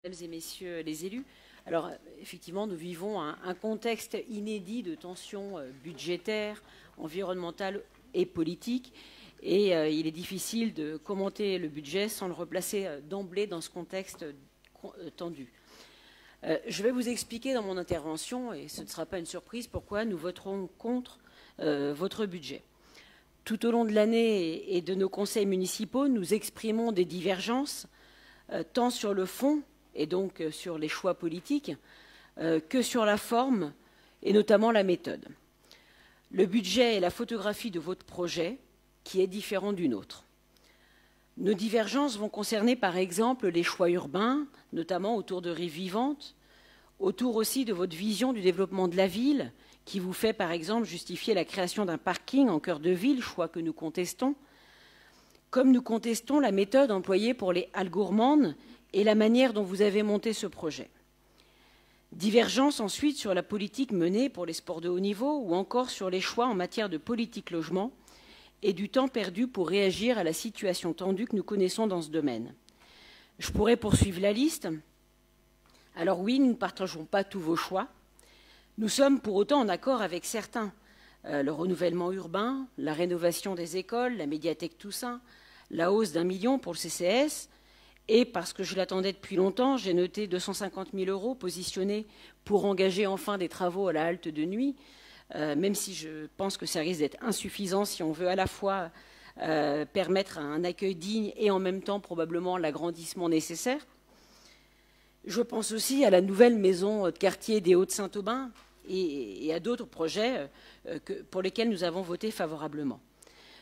Mesdames et messieurs les élus, alors effectivement nous vivons un contexte inédit de tensions budgétaires, environnementales et politiques et il est difficile de commenter le budget sans le replacer d'emblée dans ce contexte tendu. Je vais vous expliquer dans mon intervention, et ce ne sera pas une surprise, pourquoi nous voterons contre votre budget. Tout au long de l'année et de nos conseils municipaux, nous exprimons des divergences tant sur le fond et donc sur les choix politiques, que sur la forme et notamment la méthode. Le budget est la photographie de votre projet qui est différent du nôtre. Nos divergences vont concerner par exemple les choix urbains, notamment autour de rives vivantes, autour aussi de votre vision du développement de la ville, qui vous fait par exemple justifier la création d'un parking en cœur de ville, choix que nous contestons, comme nous contestons la méthode employée pour les halles gourmandes et la manière dont vous avez monté ce projet. Divergence ensuite sur la politique menée pour les sports de haut niveau ou encore sur les choix en matière de politique logement et du temps perdu pour réagir à la situation tendue que nous connaissons dans ce domaine. Je pourrais poursuivre la liste. Alors oui, nous ne partageons pas tous vos choix. Nous sommes pour autant en accord avec certains. Le renouvellement urbain, la rénovation des écoles, la médiathèque Toussaint, la hausse d'1 million pour le CCS, et parce que je l'attendais depuis longtemps, j'ai noté 250 000 € positionnés pour engager enfin des travaux à la halte de nuit, même si je pense que ça risque d'être insuffisant si on veut à la fois permettre un accueil digne et en même temps probablement l'agrandissement nécessaire. Je pense aussi à la nouvelle maison de quartier des Hauts-de-Saint-Aubin et à d'autres projets pour lesquels nous avons voté favorablement.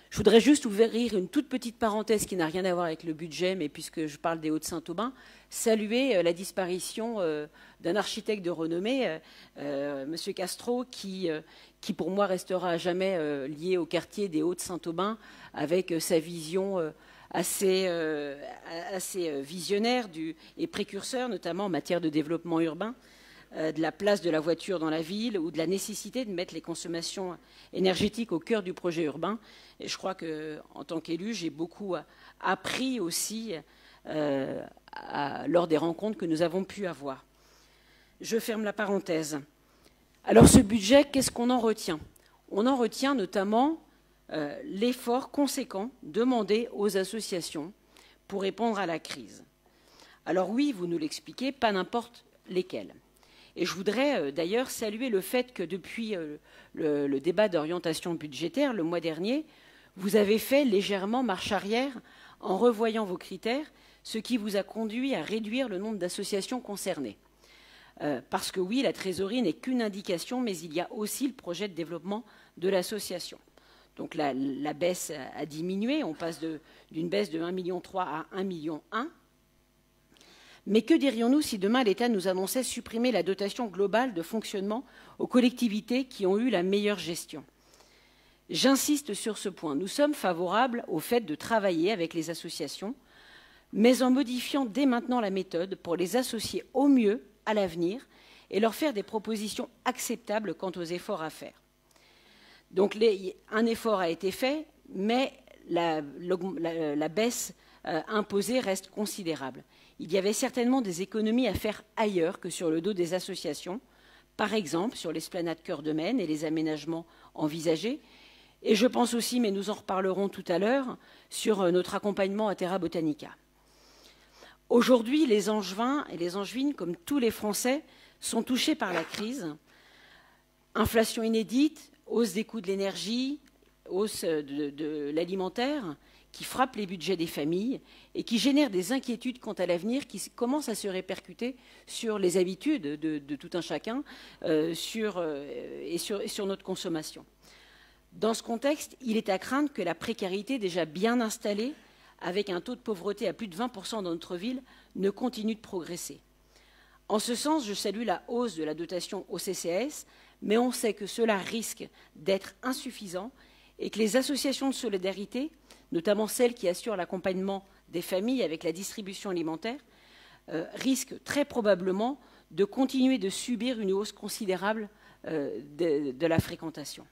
Je voudrais juste ouvrir une toute petite parenthèse qui n'a rien à voir avec le budget, mais puisque je parle des Hauts-de-Saint-Aubin, saluer la disparition d'un architecte de renommée, M. Castro, qui pour moi restera à jamais lié au quartier des Hauts-de-Saint-Aubin avec sa vision assez visionnaire et précurseur, notamment en matière de développement urbain, de la place de la voiture dans la ville ou de la nécessité de mettre les consommations énergétiques au cœur du projet urbain. Et je crois qu'en tant qu'élu, j'ai beaucoup appris aussi lors des rencontres que nous avons pu avoir. Je ferme la parenthèse. Alors ce budget, qu'est-ce qu'on en retient? On en retient notamment l'effort conséquent demandé aux associations pour répondre à la crise. Alors oui, vous nous l'expliquez, pas n'importe lesquelles. Et je voudrais d'ailleurs saluer le fait que depuis le débat d'orientation budgétaire le mois dernier, vous avez fait légèrement marche arrière en revoyant vos critères, ce qui vous a conduit à réduire le nombre d'associations concernées. Parce que oui, la trésorerie n'est qu'une indication, mais il y a aussi le projet de développement de l'association. Donc la baisse a diminué, on passe d'une baisse de 1,3 million à 1,1 million. Mais que dirions-nous si demain l'État nous annonçait supprimer la dotation globale de fonctionnement aux collectivités qui ont eu la meilleure gestion? J'insiste sur ce point. Nous sommes favorables au fait de travailler avec les associations, mais en modifiant dès maintenant la méthode pour les associer au mieux à l'avenir et leur faire des propositions acceptables quant aux efforts à faire. Donc un effort a été fait, mais la baisse imposée reste considérable. Il y avait certainement des économies à faire ailleurs que sur le dos des associations, par exemple sur l'esplanade Cœur de Maine et les aménagements envisagés. Et je pense aussi, mais nous en reparlerons tout à l'heure, sur notre accompagnement à Terra Botanica. Aujourd'hui, les Angevins et les Angevines, comme tous les Français, sont touchés par la crise. Inflation inédite, hausse des coûts de l'énergie, hausse de l'alimentaire, qui frappe les budgets des familles et qui génère des inquiétudes quant à l'avenir qui commencent à se répercuter sur les habitudes de tout un chacun et sur notre consommation. Dans ce contexte, il est à craindre que la précarité déjà bien installée, avec un taux de pauvreté à plus de 20% dans notre ville, ne continue de progresser. En ce sens, je salue la hausse de la dotation au CCAS, mais on sait que cela risque d'être insuffisant et que les associations de solidarité, notamment celles qui assurent l'accompagnement des familles avec la distribution alimentaire, risquent très probablement de continuer de subir une hausse considérable de la fréquentation.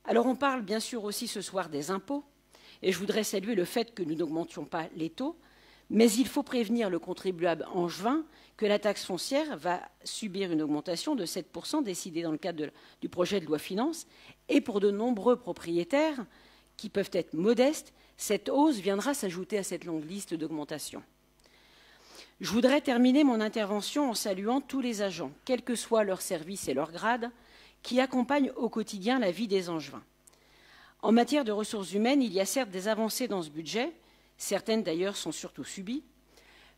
Alors on parle bien sûr aussi ce soir des impôts, et je voudrais saluer le fait que nous n'augmentions pas les taux, Mais il faut prévenir le contribuable angevin que la taxe foncière va subir une augmentation de 7% décidée dans le cadre du projet de loi finances. Et pour de nombreux propriétaires qui peuvent être modestes, cette hausse viendra s'ajouter à cette longue liste d'augmentations. Je voudrais terminer mon intervention en saluant tous les agents, quels que soient leurs services et leur grade, qui accompagnent au quotidien la vie des Angevins. En matière de ressources humaines, il y a certes des avancées dans ce budget, certaines d'ailleurs sont surtout subies,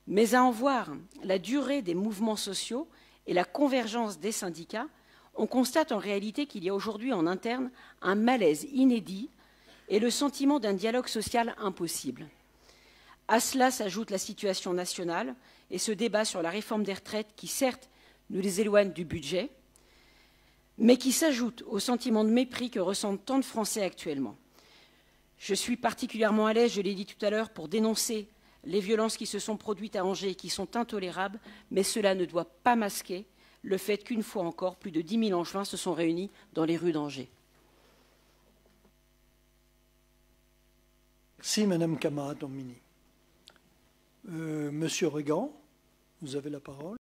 mais à en voir la durée des mouvements sociaux et la convergence des syndicats, on constate en réalité qu'il y a aujourd'hui en interne un malaise inédit et le sentiment d'un dialogue social impossible. À cela s'ajoute la situation nationale et ce débat sur la réforme des retraites qui, certes, nous les éloigne du budget, mais qui s'ajoute au sentiment de mépris que ressentent tant de Français actuellement. Je suis particulièrement à l'aise, je l'ai dit tout à l'heure, pour dénoncer les violences qui se sont produites à Angers et qui sont intolérables, mais cela ne doit pas masquer le fait qu'une fois encore, plus de 10 000 Angevins se sont réunis dans les rues d'Angers. Merci, Madame Camara-Domini. Monsieur Regan, vous avez la parole.